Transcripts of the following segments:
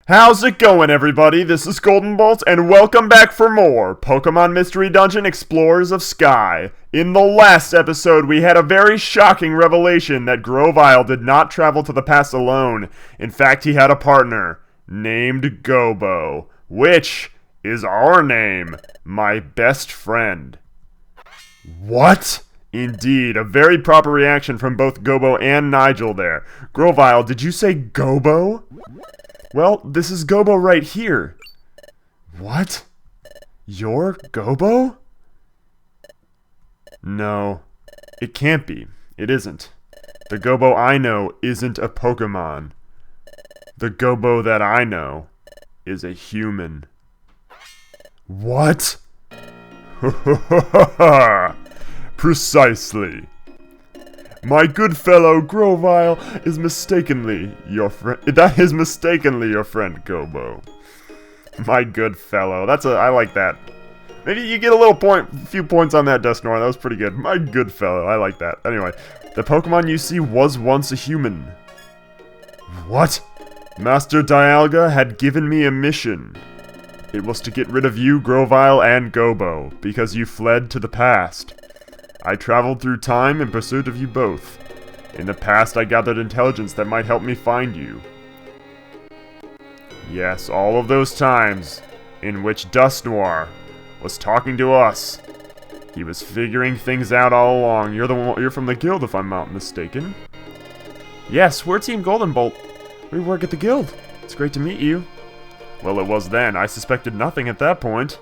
How's it going, everybody? This is Goldenbolt, and welcome back for more Pokemon Mystery Dungeon Explorers of Sky. In the last episode, we had a very shocking revelation that Grovyle did not travel to the past alone. In fact, he had a partner named Gobo, which is our name, my best friend. What? Indeed, a very proper reaction from both Gobo and Nigel there. Grovyle, did you say Gobo? Well, this is Gobo right here. What? You're Gobo? No, it can't be. It isn't. The Gobo I know isn't a Pokemon. The Gobo that I know is a human. What? Precisely. My good fellow Grovyle is mistakenly your friend. That is mistakenly your friend Gobo. My good fellow. I like that. Maybe you get a few points on that, Dusknoir. That was pretty good. My good fellow. I like that. Anyway, the Pokemon you see was once a human. What? Master Dialga had given me a mission. It was to get rid of you, Grovyle, and Gobo, because you fled to the past. I traveled through time in pursuit of you both. In the past, I gathered intelligence that might help me find you. Yes, all of those times in which Dusknoir was talking to us. He was figuring things out all along. You're from the guild, if I'm not mistaken. Yes, we're Team Goldenbolt. We work at the guild. It's great to meet you. Well, it was then. I suspected nothing at that point.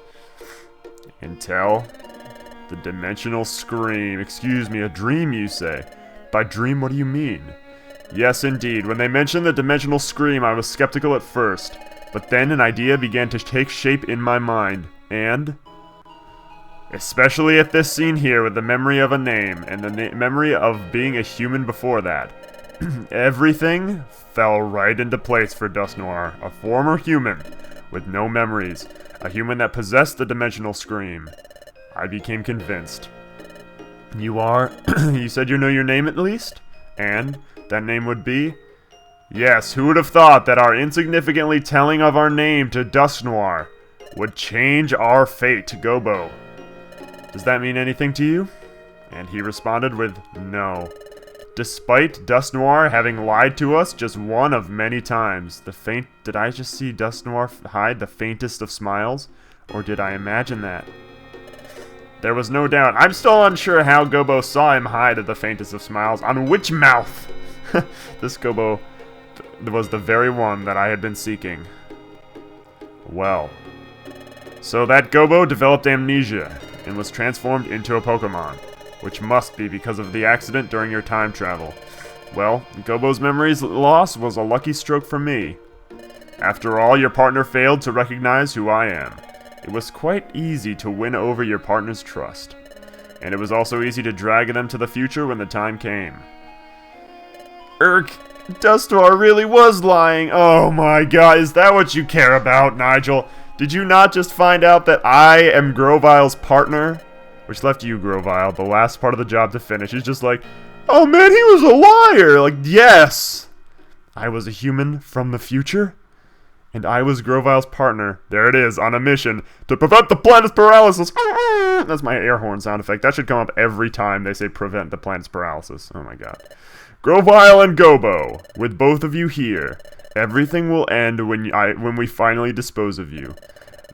Until the dimensional scream. Excuse me, a dream, you say? By dream, what do you mean? Yes, indeed. When they mentioned the dimensional scream, I was skeptical at first. But then an idea began to take shape in my mind. And especially at this scene here with the memory of a name, and the memory of being a human before that. Everything fell right into place for Dusknoir, a former human with no memories. A human that possessed the dimensional scream. I became convinced. You are? You said you know your name at least? And that name would be? Yes, who would have thought that our insignificantly telling of our name to Dusknoir would change our fate to Gobo? Does that mean anything to you? And he responded with no. Despite Dusknoir having lied to us just one of many times, did I just see Dusknoir hide the faintest of smiles? Or did I imagine that? There was no doubt. I'm still unsure how Gobo saw him hide the faintest of smiles. On which mouth? This Gobo was the very one that I had been seeking. Well. So that Gobo developed amnesia and was transformed into a Pokemon. Which must be because of the accident during your time travel. Well, Gobo's memories loss was a lucky stroke for me. After all, your partner failed to recognize who I am. It was quite easy to win over your partner's trust. And it was also easy to drag them to the future when the time came. Dusknoir really was lying. Oh my god, is that what you care about, Nigel? Did you not just find out that I am Grovyle's partner? Which left you, Grovyle, the last part of the job to finish. He's just like, oh man, he was a liar! Like, yes! I was a human from the future? And I was Grovyle's partner. There it is, on a mission to prevent the planet's paralysis. That's my air horn sound effect. That should come up every time they say prevent the planet's paralysis. Oh my god. Grovyle and Gobo, with both of you here, everything will end when we finally dispose of you.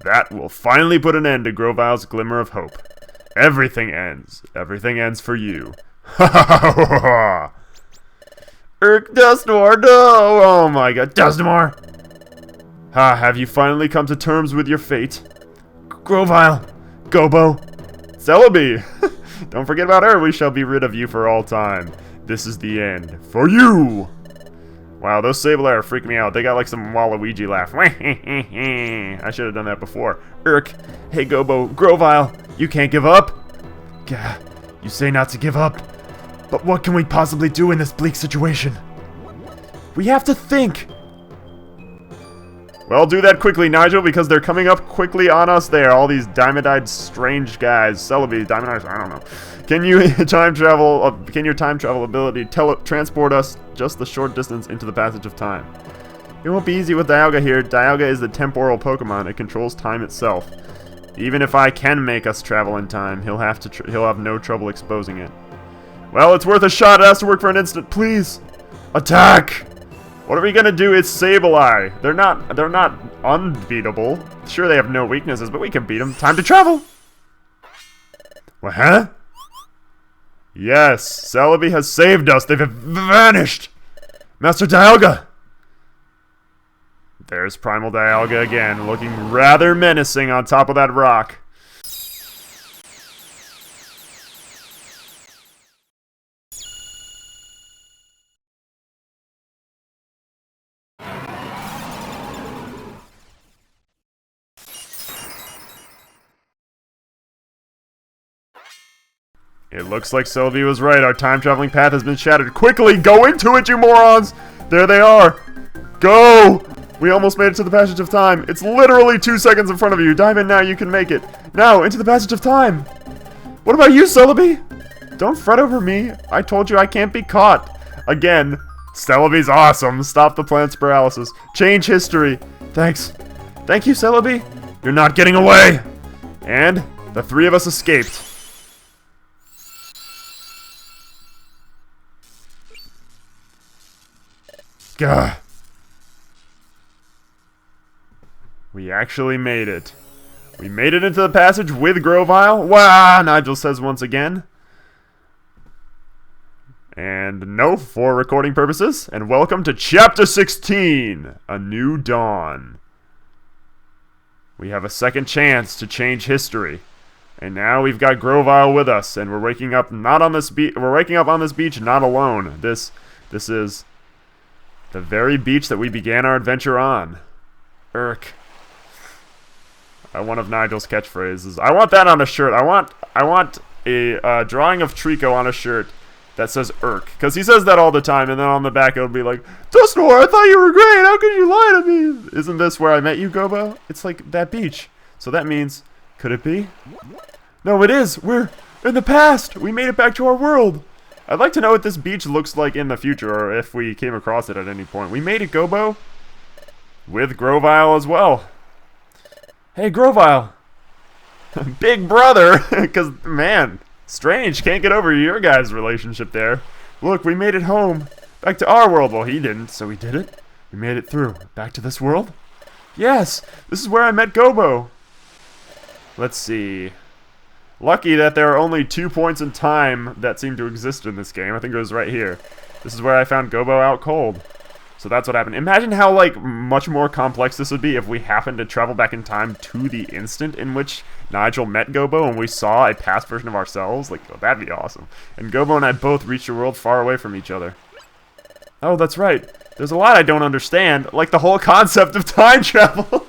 That will finally put an end to Grovyle's glimmer of hope. Everything ends. Everything ends for you. Ha ha ha ha ha! Dusknoir, no! Oh my god, Dusknoir! Ah, have you finally come to terms with your fate? Grovyle! Gobo! Celebi! Don't forget about her, we shall be rid of you for all time. This is the end. For you! Wow, those Sableye are freaking me out. They got like some Waluigi laugh. I should have done that before. Hey Gobo, Grovyle, you can't give up? Gah, you say not to give up. But what can we possibly do in this bleak situation? We have to think! Well, do that quickly, Nigel, because they're coming up quickly on us there. All these diamond-eyed strange guys. Celebi, diamond-eyed, I don't know. Can your time travel ability transport us just the short distance into the passage of time? It won't be easy with Dialga here. Dialga is the temporal Pokemon. It controls time itself. Even if I can make us travel in time, he'll have no trouble exposing it. Well, it's worth a shot. It has to work for an instant. Please, attack! What are we gonna do? It's Sableye. They're not unbeatable. Sure, they have no weaknesses, but we can beat them. Time to travel. What? Huh? Yes, Celebi has saved us. They've vanished. Master Dialga. There's Primal Dialga again, looking rather menacing on top of that rock. It looks like Celebi was right. Our time-traveling path has been shattered. Quickly, go into it, you morons! There they are. Go! We almost made it to the passage of time. It's literally 2 seconds in front of you. Dive in now, you can make it. Now, into the passage of time. What about you, Celebi? Don't fret over me. I told you I can't be caught. Again, Celebi's awesome. Stop the planet's paralysis. Change history. Thanks. Thank you, Celebi. You're not getting away. And the 3 of us escaped. Gah. We actually made it. We made it into the passage with Grovyle. Wow, Nigel says once again. And no, for recording purposes. And welcome to Chapter 16, A New Dawn. We have a second chance to change history. And now we've got Grovyle with us, and we're waking up not on this beach. We're waking up on this beach not alone. This is the very beach that we began our adventure on. Irk. One of Nigel's catchphrases. I want that on a shirt. I want a drawing of Trico on a shirt that says Irk, because he says that all the time, and then on the back it'll be like, Dustnor, I thought you were great. How could you lie to me? Isn't this where I met you, Gobo? It's like that beach. So that means, could it be? No, it is. We're in the past. We made it back to our world. I'd like to know what this beach looks like in the future, or if we came across it at any point. We made it, Gobo. With Grovyle as well. Hey, Grovyle. Big brother. Because, man, strange. Can't get over your guys' relationship there. Look, we made it home. Back to our world. Well, he didn't, so we did it. We made it through. Back to this world? Yes. This is where I met Gobo. Let's see. Lucky that there are only 2 points in time that seem to exist in this game. I think it was right here. This is where I found Gobo out cold. So that's what happened. Imagine how, like, much more complex this would be if we happened to travel back in time to the instant in which Nigel met Gobo and we saw a past version of ourselves. Like, oh, that'd be awesome. And Gobo and I both reached a world far away from each other. Oh, that's right. There's a lot I don't understand, like the whole concept of time travel.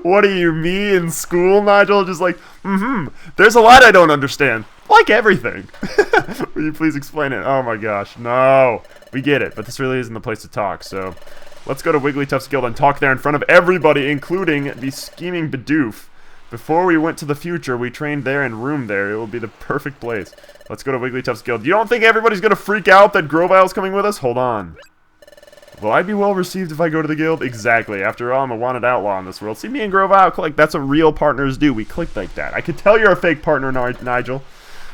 What are you, me in school, Nigel? Just like, there's a lot I don't understand. Like everything. Will you please explain it? Oh my gosh, no. We get it, but this really isn't the place to talk, so let's go to Wigglytuff's Guild and talk there in front of everybody, including the scheming Bidoof. Before we went to the future, we trained there and roomed there. It will be the perfect place. Let's go to Wigglytuff's Guild. You don't think everybody's gonna freak out that Grovyle's coming with us? Hold on. Will I be well received if I go to the guild? Exactly. After all, I'm a wanted outlaw in this world. See, me and Grovyle click. That's what real partners do. We click like that. I could tell you're a fake partner, Nigel.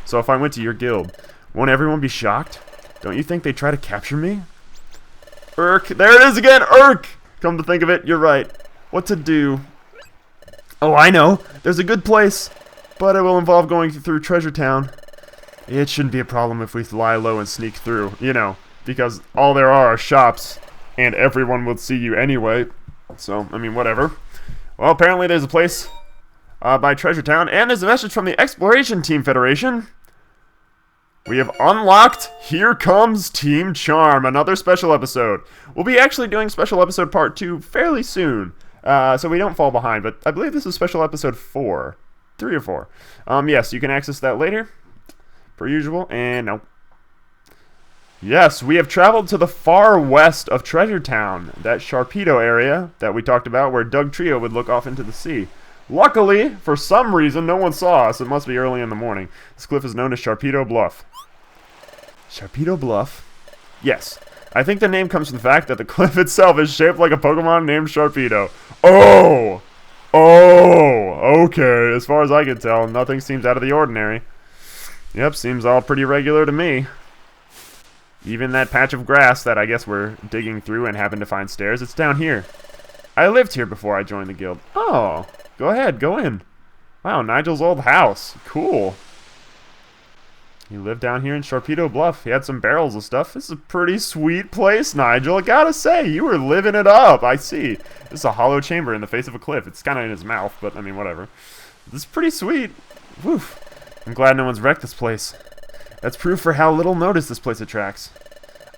So if I went to your guild, won't everyone be shocked? Don't you think they'd try to capture me? Irk. There it is again. Irk. Come to think of it, you're right. What to do? Oh, I know. There's a good place, but it will involve going through Treasure Town. It shouldn't be a problem if we lie low and sneak through, you know, because all there are shops, and everyone will see you anyway. So, I mean, whatever. Well, apparently there's a place by Treasure Town, and there's a message from the Exploration Team Federation. We have unlocked Here Comes Team Charm, another special episode. We'll be actually doing special episode part 2 fairly soon, so we don't fall behind, but I believe this is special episode 4. 3 or 4. Yes, you can access that later, per usual, and no. Yes, we have traveled to the far west of Treasure Town, that Sharpedo area that we talked about where Doug Trio would look off into the sea. Luckily, for some reason, no one saw us. It must be early in the morning. This cliff is known as Sharpedo Bluff. Sharpedo Bluff? Yes. I think the name comes from the fact that the cliff itself is shaped like a Pokemon named Sharpedo. Oh! Oh! Okay, as far as I can tell, nothing seems out of the ordinary. Yep, seems all pretty regular to me. Even that patch of grass that I guess we're digging through and happen to find stairs, it's down here. I lived here before I joined the guild. Oh, go ahead, go in. Wow, Nigel's old house. Cool. He lived down here in Sharpedo Bluff. He had some barrels of stuff. This is a pretty sweet place, Nigel. I gotta say, you were living it up. I see. This is a hollow chamber in the face of a cliff. It's kind of in his mouth, but I mean, whatever. This is pretty sweet. Woof. I'm glad no one's wrecked this place. That's proof for how little notice this place attracts.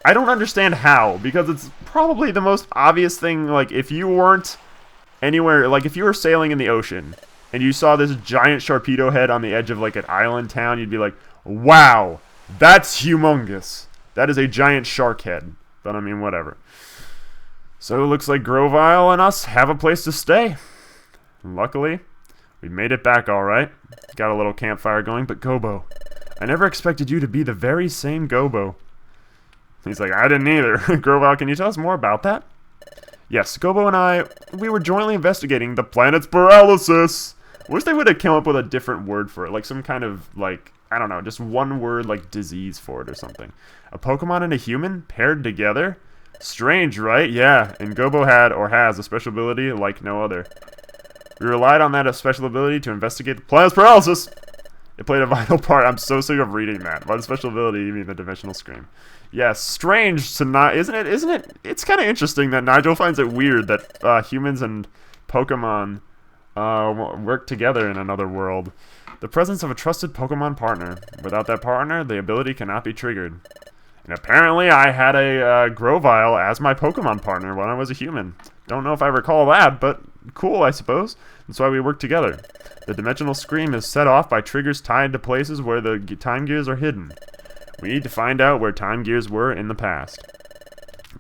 I don't understand how, because it's probably the most obvious thing. Like, if you weren't anywhere, like if you were sailing in the ocean and you saw this giant Sharpedo head on the edge of like an island town, you'd be like, wow, that's humongous. That is a giant shark head. But I mean, whatever. So it looks like Grovyle and us have a place to stay. Luckily, we made it back all right. Got a little campfire going, but Gobo, I never expected you to be the very same Gobo. He's like, I didn't either. Grovyle, can you tell us more about that? Yes, Gobo and I, we were jointly investigating the planet's paralysis. Wish they would have come up with a different word for it, like some kind of, like, I don't know, just one word like disease for it or something. A Pokemon and a human paired together? Strange, right? Yeah, and Gobo had, or has, a special ability like no other. We relied on that special ability to investigate the planet's paralysis. It played a vital part. I'm so sick of reading that. By the special ability, you mean the dimensional scream. Yes, strange to not, isn't it? It's kind of interesting that Nigel finds it weird that humans and Pokemon work together in another world. The presence of a trusted Pokemon partner. Without that partner, the ability cannot be triggered. And apparently I had a Grovyle as my Pokemon partner when I was a human. Don't know if I recall that, but cool, I suppose. That's why we work together. The dimensional scream is set off by triggers tied to places where the time gears are hidden. We need to find out where time gears were in the past.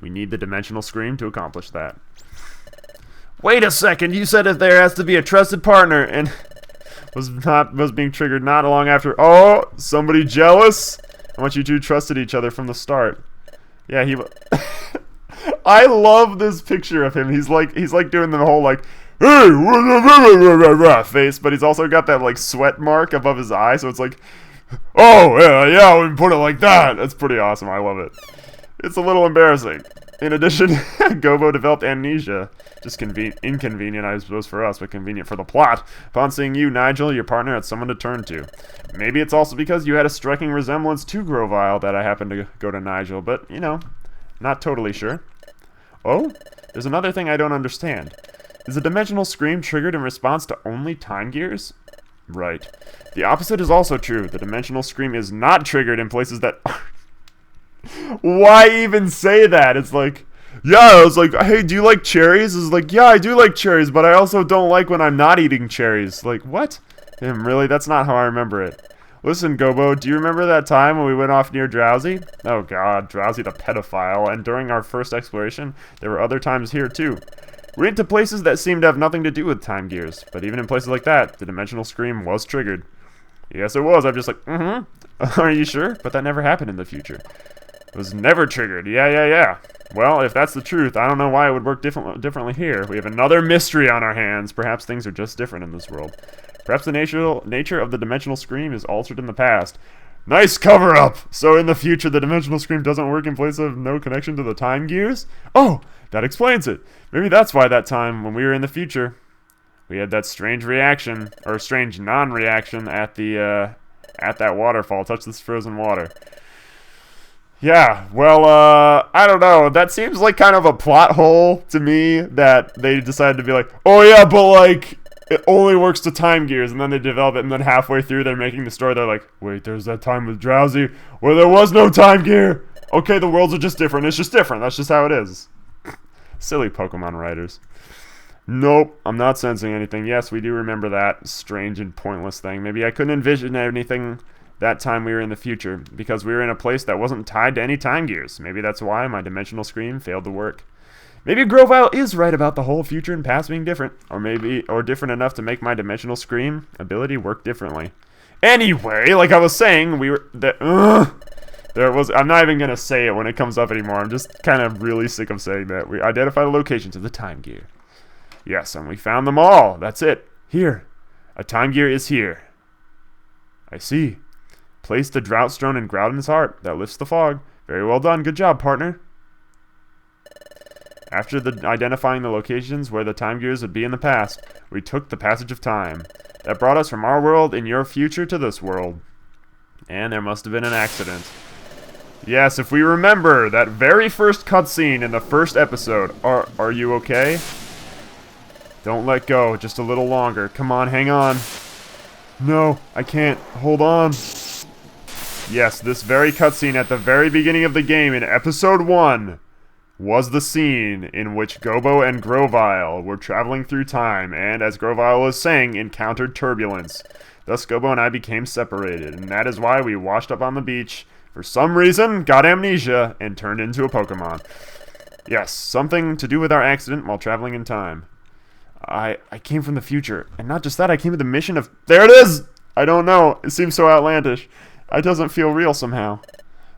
We need the dimensional scream to accomplish that. Wait a second, you said that there has to be a trusted partner, and was being triggered not long after. Oh, somebody jealous? I want you two trusted each other from the start. Yeah, he. I love this picture of him. He's like doing the whole like, hey, face, but he's also got that like sweat mark above his eye, so it's like, oh yeah, we put it like that. That's pretty awesome. I love it. It's a little embarrassing. In addition, Gobo developed amnesia. Just inconvenient, I suppose, for us, but convenient for the plot. Upon seeing you, Nigel, your partner had someone to turn to. Maybe it's also because you had a striking resemblance to Grovyle that I happened to go to Nigel, but, you know, not totally sure. Oh, there's another thing I don't understand. Is the dimensional scream triggered in response to only time gears? Right. The opposite is also true. The dimensional scream is not triggered in places that are... Why even say that? It's like, yeah, I was like, hey, do you like cherries? It's like, yeah, I do like cherries, but I also don't like when I'm not eating cherries. Like, what? Really? That's not how I remember it. Listen, Gobo, do you remember that time when we went off near Drowsy? Oh god, Drowsy the pedophile, and during our first exploration, there were other times here too. We went to places that seemed to have nothing to do with time gears, but even in places like that, the dimensional scream was triggered. Yes, it was. I'm just like, Are you sure? But that never happened in the future. It was never triggered. Yeah. Well, if that's the truth, I don't know why it would work differently here. We have another mystery on our hands. Perhaps things are just different in this world. Perhaps the nature of the dimensional scream is altered in the past. Nice cover-up! So in the future, the dimensional scream doesn't work in place of no connection to the time gears? Oh, that explains it. Maybe that's why that time, when we were in the future, we had that strange reaction, or strange non-reaction at that waterfall. Touch this frozen water. Yeah, well, I don't know. That seems like kind of a plot hole to me that they decided to be like, oh yeah, but like, it only works to time gears, and then they develop it, and then halfway through they're making the story, they're like, wait, there's that time with Drowsy where there was no time gear. Okay, the worlds are just different. It's just different. That's just how it is. Silly Pokemon writers. Nope, I'm not sensing anything. Yes, we do remember that strange and pointless thing. Maybe I couldn't envision anything that time we were in the future, because we were in a place that wasn't tied to any time gears. Maybe that's why my dimensional scream failed to work. Maybe Grovyle is right about the whole future and past being different, or different enough to make my dimensional scream ability work differently. Anyway, like I was saying, There was. I'm not even gonna say it when it comes up anymore. I'm just kind of really sick of saying that. We identify the locations of the time gear. Yes, and we found them all. That's it. Here. A time gear is here. I see. Place the drought stone in Groudon's heart. That lifts the fog. Very well done. Good job, partner. After identifying the locations where the time gears would be in the past, we took the passage of time. That brought us from our world in your future to this world. And there must have been an accident. Yes, if we remember that very first cutscene in the first episode. Are you okay? Don't let go. Just a little longer. Come on, hang on. No, I can't. Hold on. Yes, this very cutscene at the very beginning of the game in episode 1 was the scene in which Gobo and Grovyle were traveling through time and, as Grovyle was saying, encountered turbulence. Thus, Gobo and I became separated, and that is why we washed up on the beach, for some reason, got amnesia, and turned into a Pokemon. Yes, something to do with our accident while traveling in time. I came from the future, and not just that, I came with the mission of... There it is! I don't know, it seems so outlandish. It doesn't feel real somehow.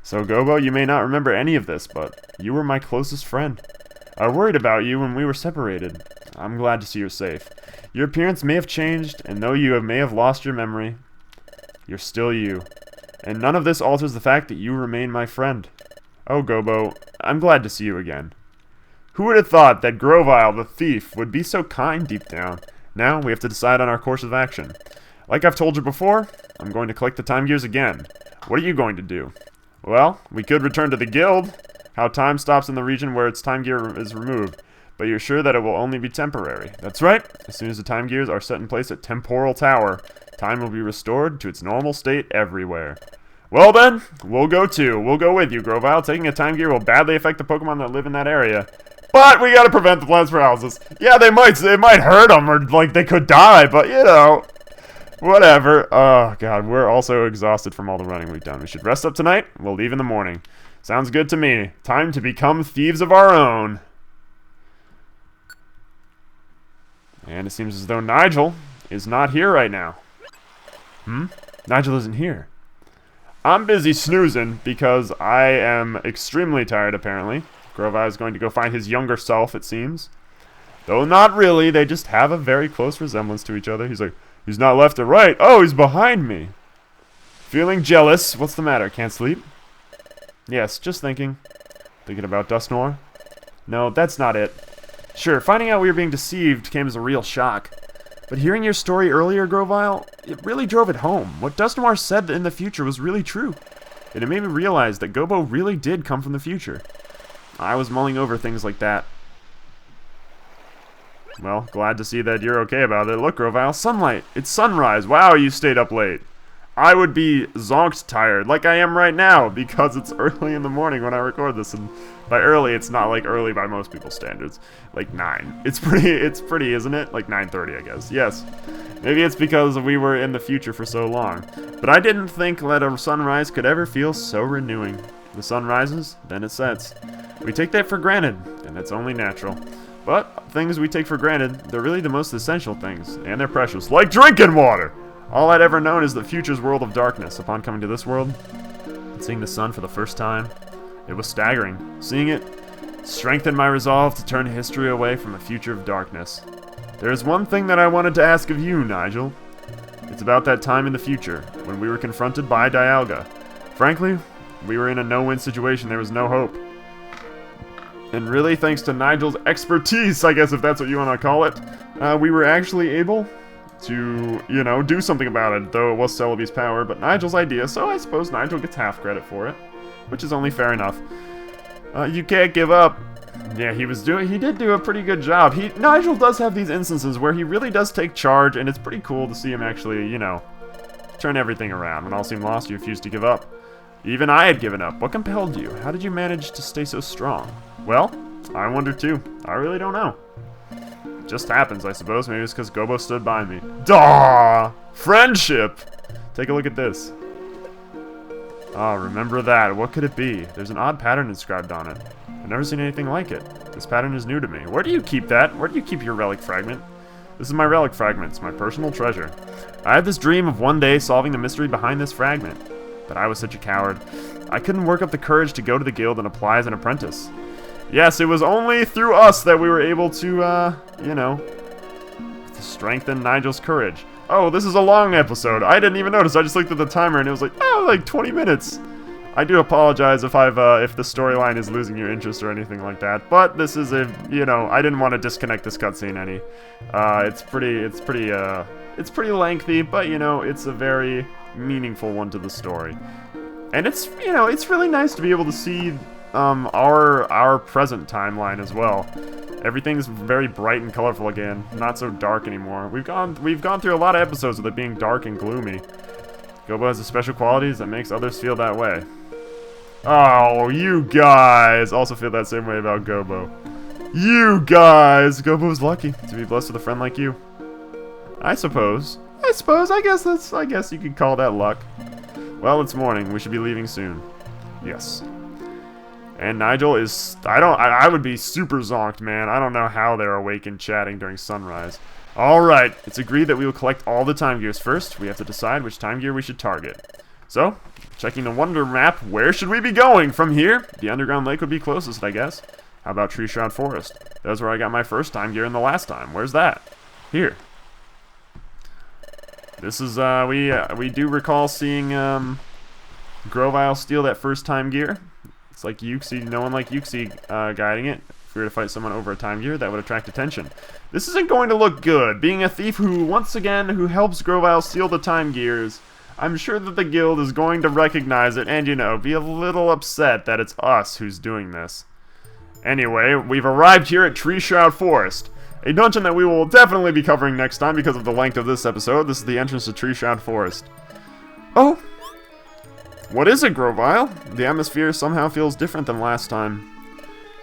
So, Gobo, you may not remember any of this, but you were my closest friend. I worried about you when we were separated. I'm glad to see you're safe. Your appearance may have changed, and though you may have lost your memory, you're still you. And none of this alters the fact that you remain my friend. Oh, Gobo, I'm glad to see you again. Who would have thought that Grovyle, the thief, would be so kind deep down? Now, we have to decide on our course of action. Like I've told you before, I'm going to collect the time gears again. What are you going to do? Well, we could return to the guild. How time stops in the region where its time gear is removed. But you're sure that it will only be temporary. That's right. As soon as the time gears are set in place at Temporal Tower, time will be restored to its normal state everywhere. Well then, we'll go too. We'll go with you, Grovyle. Taking a time gear will badly affect the Pokemon that live in that area. But we gotta prevent the plants paralysis. Yeah, they might hurt them, or like they could die, but you know, whatever. Oh god, we're also exhausted from all the running we've done. We should rest up tonight. We'll leave in the morning. Sounds good to me. Time to become thieves of our own. And it seems as though Nigel is not here right now. Nigel isn't here. I'm busy snoozing because I am extremely tired, apparently. Grovyle is going to go find his younger self, it seems. Though not really, they just have a very close resemblance to each other. He's like, he's not left or right. Oh, he's behind me. Feeling jealous. What's the matter? Can't sleep? Yes, just thinking. Thinking about Dusknoir? No, that's not it. Sure, finding out we were being deceived came as a real shock. But hearing your story earlier, Grovyle, it really drove it home. What Dusknoir said in the future was really true. And it made me realize that Gobo really did come from the future. I was mulling over things like that. Well, glad to see that you're okay about it. Look, Grovyle, sunlight. It's sunrise. Wow, you stayed up late. I would be zonked tired, like I am right now, because it's early in the morning when I record this, and by early, it's not like early by most people's standards. Like 9. It's pretty, isn't it? Like 9:30, I guess. Yes. Maybe it's because we were in the future for so long. But I didn't think that a sunrise could ever feel so renewing. The sun rises, then it sets. We take that for granted, and that's only natural. But things we take for granted, they're really the most essential things, and they're precious, like drinking water! All I'd ever known is the future's world of darkness. Upon coming to this world, and seeing the sun for the first time, it was staggering. Seeing it strengthened my resolve to turn history away from a future of darkness. There is one thing that I wanted to ask of you, Nigel. It's about that time in the future, when we were confronted by Dialga. Frankly, we were in a no-win situation. There was no hope. And really, thanks to Nigel's expertise, I guess if that's what you want to call it, we were actually able to, you know, do something about it, though it was Celebi's power, but Nigel's idea, so I suppose Nigel gets half credit for it, which is only fair enough. You can't give up. Yeah, he did do a pretty good job. Nigel does have these instances where he really does take charge, and it's pretty cool to see him actually, you know, turn everything around. When all seemed lost, you refused to give up. Even I had given up. What compelled you? How did you manage to stay so strong? Well, I wonder too. I really don't know. It just happens, I suppose. Maybe it's because Gobo stood by me. Daw! Friendship! Take a look at this. Ah, remember that. What could it be? There's an odd pattern inscribed on it. I've never seen anything like it. This pattern is new to me. Where do you keep that? Where do you keep your relic fragment? This is my relic fragment. It's my personal treasure. I had this dream of one day solving the mystery behind this fragment. But I was such a coward. I couldn't work up the courage to go to the guild and apply as an apprentice. Yes, it was only through us that we were able to, you know, to strengthen Nigel's courage. Oh, this is a long episode. I didn't even notice. I just looked at the timer and it was like, oh, like 20 minutes. I do apologize if if the storyline is losing your interest or anything like that. But this is you know, I didn't want to disconnect this cutscene any. It's pretty lengthy, but you know, it's a very meaningful one to the story. And it's, you know, it's really nice to be able to see our present timeline as well. Everything's very bright and colorful again, not so dark anymore. We've gone through a lot of episodes with it being dark and gloomy. Gobo has the special qualities that makes others feel that way. Oh, you guys also feel that same way about Gobo. You guys! Gobo's lucky to be blessed with a friend like you. I suppose. I guess you could call that luck. Well, it's morning. We should be leaving soon. Yes. And Nigel is... I would be super zonked, man. I don't know how they're awake and chatting during sunrise. Alright, it's agreed that we will collect all the time gears first. We have to decide which time gear we should target. So, checking the wonder map, where should we be going from here? The underground lake would be closest, I guess. How about Tree Shroud Forest? That's where I got my first time gear in the last time. Where's that? Here. This is, we do recall seeing, Grovile steal that first time gear. It's like Yuxi, no one like Yuxi, guiding it. If we were to fight someone over a time gear, that would attract attention. This isn't going to look good. Being a thief who helps Grovile steal the time gears, I'm sure that the guild is going to recognize it and, you know, be a little upset that it's us who's doing this. Anyway, we've arrived here at Tree Shroud Forest. A dungeon that we will definitely be covering next time because of the length of this episode. This is the entrance to Tree Shroud Forest. Oh! What is it, Grovile? The atmosphere somehow feels different than last time.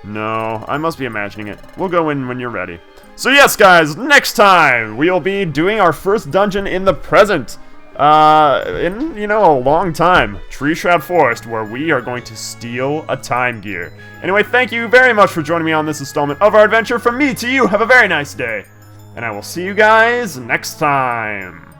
No, I must be imagining it. We'll go in when you're ready. So yes, guys, next time we'll be doing our first dungeon in the present. In, you know, a long time. Tree Shroud Forest, where we are going to steal a time gear. Anyway, thank you very much for joining me on this installment of our adventure. From me to you, have a very nice day. And I will see you guys next time.